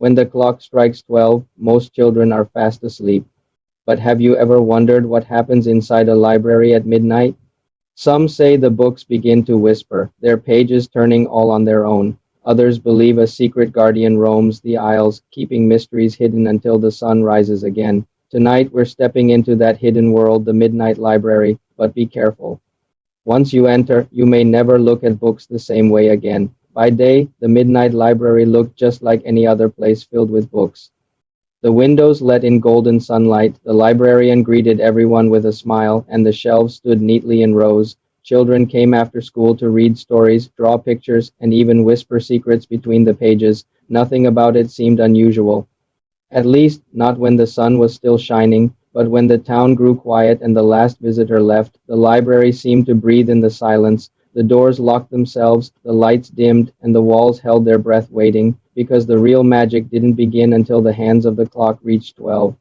When the clock strikes 12, most children are fast asleep. But have you ever wondered what happens inside a library at midnight? Some say the books begin to whisper, their pages turning all on their own. Others believe a secret guardian roams the aisles, keeping mysteries hidden until the sun rises again. Tonight we're stepping into that hidden world, the Midnight Library, but be careful. Once you enter, you may never look at books the same way again. By day, the Midnight Library looked just like any other place filled with books. The windows let in golden sunlight, the librarian greeted everyone with a smile, and the shelves stood neatly in rows. Children came after school to read stories, draw pictures, and even whisper secrets between the pages. Nothing about it seemed unusual. At least, not when the sun was still shining, but when the town grew quiet and the last visitor left, the library seemed to breathe in the silence. The doors locked themselves, the lights dimmed, and the walls held their breath waiting, because the real magic didn't begin until the hands of the clock reached 12.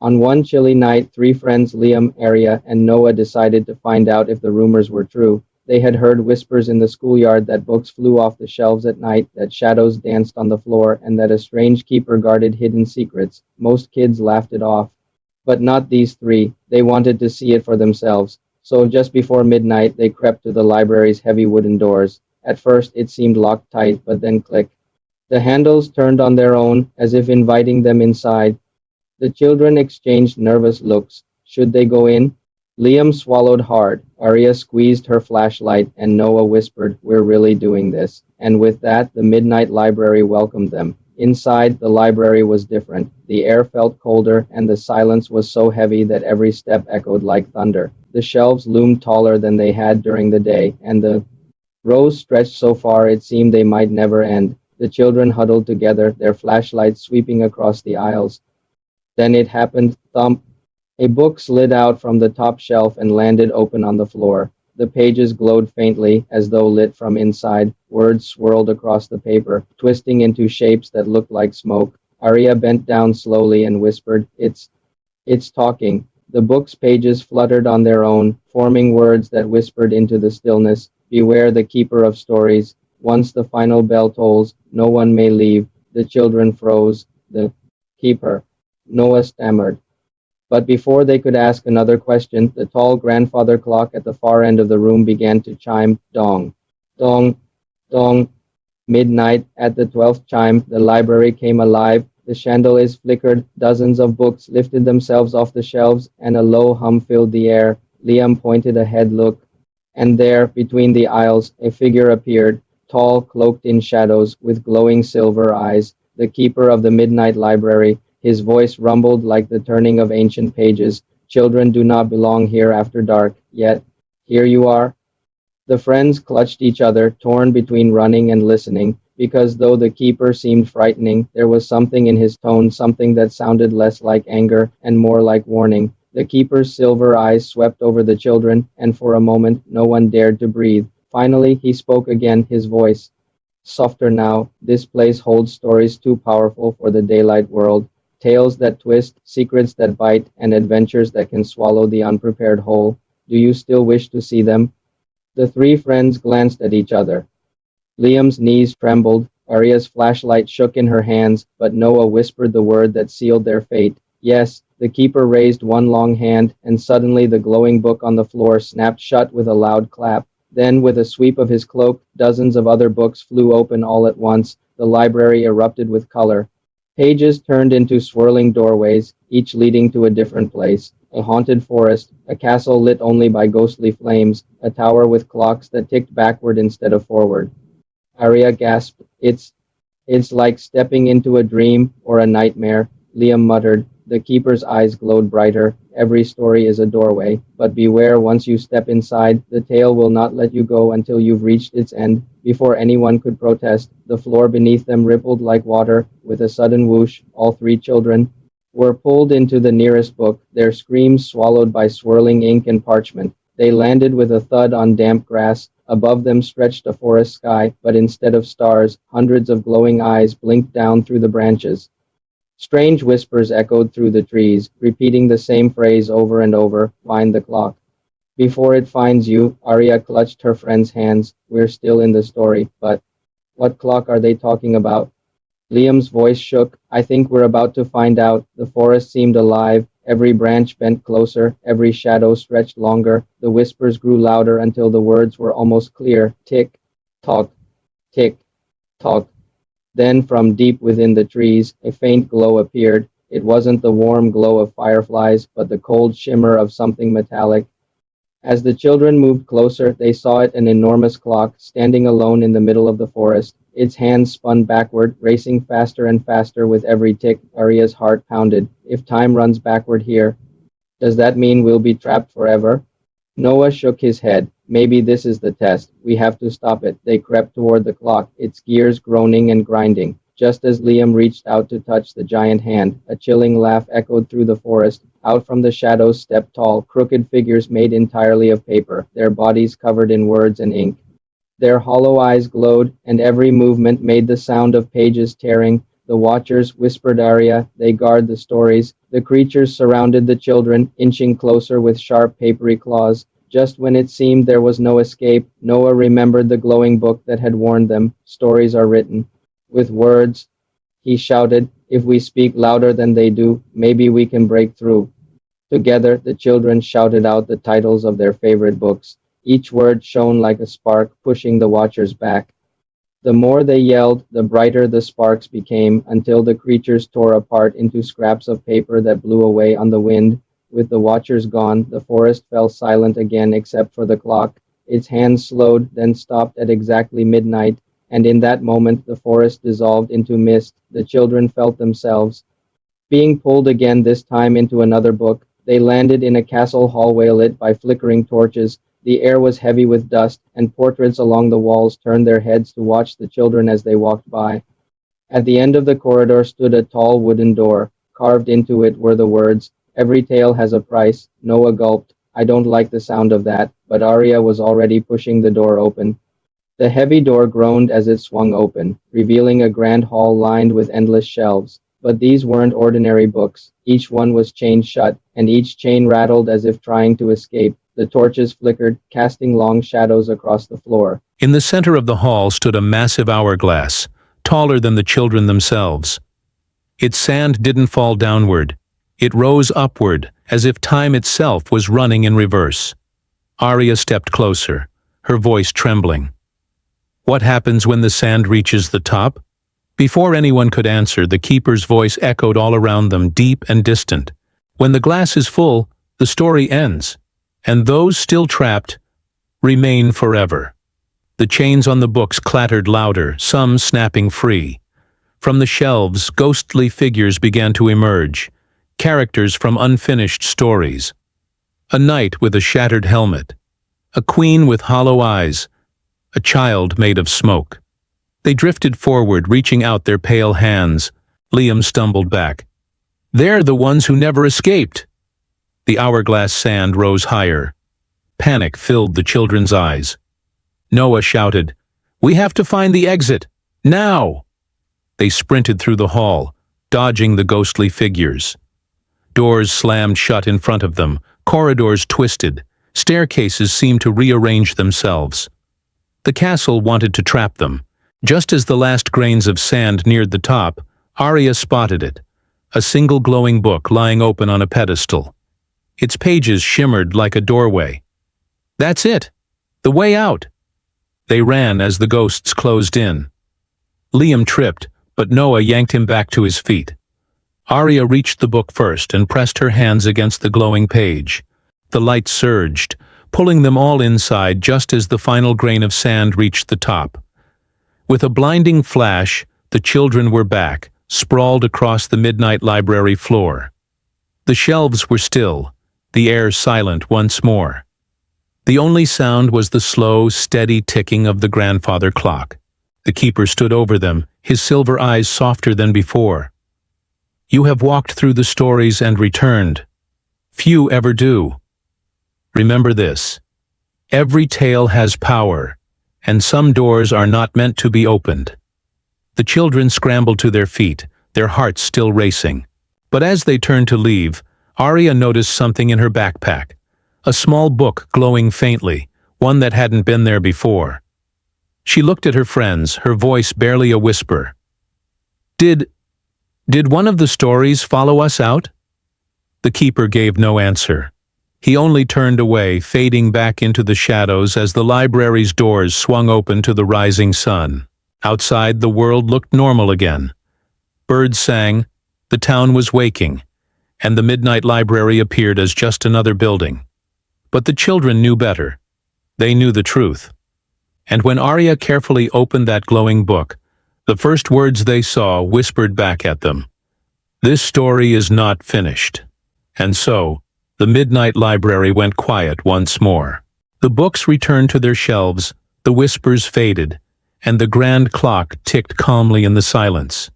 On one chilly night, three friends, Liam, Arya, and Noah, decided to find out if the rumors were true. They had heard whispers in the schoolyard that books flew off the shelves at night, that shadows danced on the floor, and that a strange keeper guarded hidden secrets. Most kids laughed it off. But not these three. They wanted to see it for themselves. So just before midnight, they crept to the library's heavy wooden doors. At first, it seemed locked tight, but then click. The handles turned on their own, as if inviting them inside. The children exchanged nervous looks. Should they go in? Liam swallowed hard. Arya squeezed her flashlight, and Noah whispered, "We're really doing this." And with that, the Midnight Library welcomed them. Inside, the library was different. The air felt colder, and the silence was so heavy that every step echoed like thunder. The shelves loomed taller than they had during the day, and the rows stretched so far it seemed they might never end. The children huddled together, their flashlights sweeping across the aisles. Then it happened. Thump! A book slid out from the top shelf and landed open on the floor. The pages glowed faintly, as though lit from inside. Words swirled across the paper, twisting into shapes that looked like smoke. Arya bent down slowly and whispered, It's talking." The book's pages fluttered on their own, forming words that whispered into the stillness. "Beware the keeper of stories. Once the final bell tolls, no one may leave." The children froze. "The keeper," Noah stammered. But before they could ask another question, the tall grandfather clock at the far end of the room began to chime. Dong, dong, dong. Midnight. At the 12th chime, the library came alive. The chandeliers flickered, dozens of books lifted themselves off the shelves, and a low hum filled the air. Liam pointed ahead. "Look." And there, between the aisles, a figure appeared, tall, cloaked in shadows, with glowing silver eyes. The keeper of the Midnight Library. His voice rumbled like the turning of ancient pages. "Children do not belong here after dark. Yet, here you are." The friends clutched each other, torn between running and listening, because though the keeper seemed frightening, there was something in his tone, something that sounded less like anger and more like warning. The keeper's silver eyes swept over the children, and for a moment no one dared to breathe. Finally, he spoke again, his voice softer now. "This place holds stories too powerful for the daylight world. Tales that twist, secrets that bite, and adventures that can swallow the unprepared whole. Do you still wish to see them?" The three friends glanced at each other. Liam's knees trembled, Arya's flashlight shook in her hands, but Noah whispered the word that sealed their fate. "Yes." The keeper raised one long hand, and suddenly the glowing book on the floor snapped shut with a loud clap. Then, with a sweep of his cloak, dozens of other books flew open all at once. The library erupted with color. Pages turned into swirling doorways, each leading to a different place. A haunted forest, a castle lit only by ghostly flames, a tower with clocks that ticked backward instead of forward. Arya gasped, It's like stepping into a dream or a nightmare." Liam muttered. The keeper's eyes glowed brighter. "Every story is a doorway, but beware once you step inside, the tale will not let you go until you've reached its end." Before anyone could protest, the floor beneath them rippled like water. With a sudden whoosh, all three children were pulled into the nearest book, their screams swallowed by swirling ink and parchment. They landed with a thud on damp grass. Above them stretched a forest sky, but instead of stars, hundreds of glowing eyes blinked down through the branches. Strange whispers echoed through the trees, repeating the same phrase over and over, "Find the clock." "Before it finds you," Arya clutched her friend's hands. "We're still in the story, but what clock are they talking about?" Liam's voice shook. I think we're about to find out. The forest seemed alive. Every branch bent closer, every shadow stretched longer. The whispers grew louder until the words were almost clear. Tick, tock, tick, tock. Then, from deep within the trees, a faint glow appeared. It wasn't the warm glow of fireflies, but the cold shimmer of something metallic. As the children moved closer, they saw it an enormous clock, standing alone in the middle of the forest. Its hands spun backward, racing faster and faster with every tick. Arya's heart pounded. If time runs backward here, does that mean we'll be trapped forever? Noah shook his head. Maybe this is the test. We have to stop it. They crept toward the clock, its gears groaning and grinding. Just as Liam reached out to touch the giant hand, a chilling laugh echoed through the forest. Out from the shadows stepped tall, crooked figures made entirely of paper, their bodies covered in words and ink. Their hollow eyes glowed, and every movement made the sound of pages tearing. The watchers, whispered Arya, they guard the stories. The creatures surrounded the children, inching closer with sharp, papery claws. Just when it seemed there was no escape, Noah remembered the glowing book that had warned them. Stories are written with words, he shouted. If we speak louder than they do, maybe we can break through. Together, the children shouted out the titles of their favorite books. Each word shone like a spark, pushing the watchers back. The more they yelled, the brighter the sparks became, until the creatures tore apart into scraps of paper that blew away on the wind. With the watchers gone, the forest fell silent again except for the clock. Its hands slowed, then stopped at exactly midnight, and in that moment the forest dissolved into mist. The children felt themselves being pulled again, this time into another book. They landed in a castle hallway lit by flickering torches. The air was heavy with dust, and portraits along the walls turned their heads to watch the children as they walked by. At the end of the corridor stood a tall wooden door. Carved into it were the words, "Every tale has a price." Noah gulped. I don't like the sound of that, but Arya was already pushing the door open. The heavy door groaned as it swung open, revealing a grand hall lined with endless shelves. But these weren't ordinary books. Each one was chained shut, and each chain rattled as if trying to escape. The torches flickered, casting long shadows across the floor. In the center of the hall stood a massive hourglass, taller than the children themselves. Its sand didn't fall downward. It rose upward, as if time itself was running in reverse. Arya stepped closer, her voice trembling. What happens when the sand reaches the top? Before anyone could answer, the keeper's voice echoed all around them, deep and distant. When the glass is full, the story ends, and those still trapped remain forever. The chains on the books clattered louder, some snapping free. From the shelves, ghostly figures began to emerge, characters from unfinished stories. A knight with a shattered helmet, a queen with hollow eyes, a child made of smoke. They drifted forward, reaching out their pale hands. Liam stumbled back. They're the ones who never escaped. The hourglass sand rose higher. Panic filled the children's eyes. Noah shouted, "We have to find the exit, now!" They sprinted through the hall, dodging the ghostly figures. Doors slammed shut in front of them, corridors twisted, staircases seemed to rearrange themselves. The castle wanted to trap them. Just as the last grains of sand neared the top, Arya spotted it, a single glowing book lying open on a pedestal. Its pages shimmered like a doorway. That's it! The way out! They ran as the ghosts closed in. Liam tripped, but Noah yanked him back to his feet. Arya reached the book first and pressed her hands against the glowing page. The light surged, pulling them all inside just as the final grain of sand reached the top. With a blinding flash, the children were back, sprawled across the midnight library floor. The shelves were still, the air silent once more. The only sound was the slow, steady ticking of the grandfather clock. The keeper stood over them, his silver eyes softer than before. You have walked through the stories and returned. Few ever do. Remember this. Every tale has power, and some doors are not meant to be opened. The children scrambled to their feet, their hearts still racing. But as they turned to leave, Arya noticed something in her backpack, a small book glowing faintly, one that hadn't been there before. She looked at her friends, her voice barely a whisper. Did, did one of the stories follow us out? The keeper gave no answer. He only turned away, fading back into the shadows as the library's doors swung open to the rising sun. Outside, the world looked normal again. Birds sang, the town was waking, and the midnight library appeared as just another building. But the children knew better. They knew the truth. And when Arya carefully opened that glowing book, the first words they saw whispered back at them. This story is not finished. And so, the midnight library went quiet once more. The books returned to their shelves, the whispers faded, and the grand clock ticked calmly in the silence.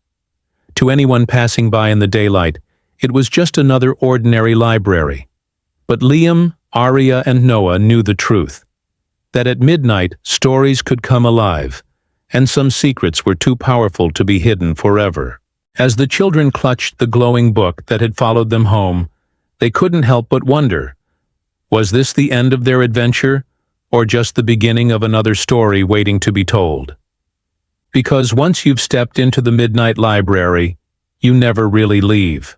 To anyone passing by in the daylight, it was just another ordinary library. But Liam, Arya, and Noah knew the truth. That at midnight, stories could come alive, and some secrets were too powerful to be hidden forever. As the children clutched the glowing book that had followed them home, they couldn't help but wonder, was this the end of their adventure, or just the beginning of another story waiting to be told? Because once you've stepped into the midnight library, you never really leave.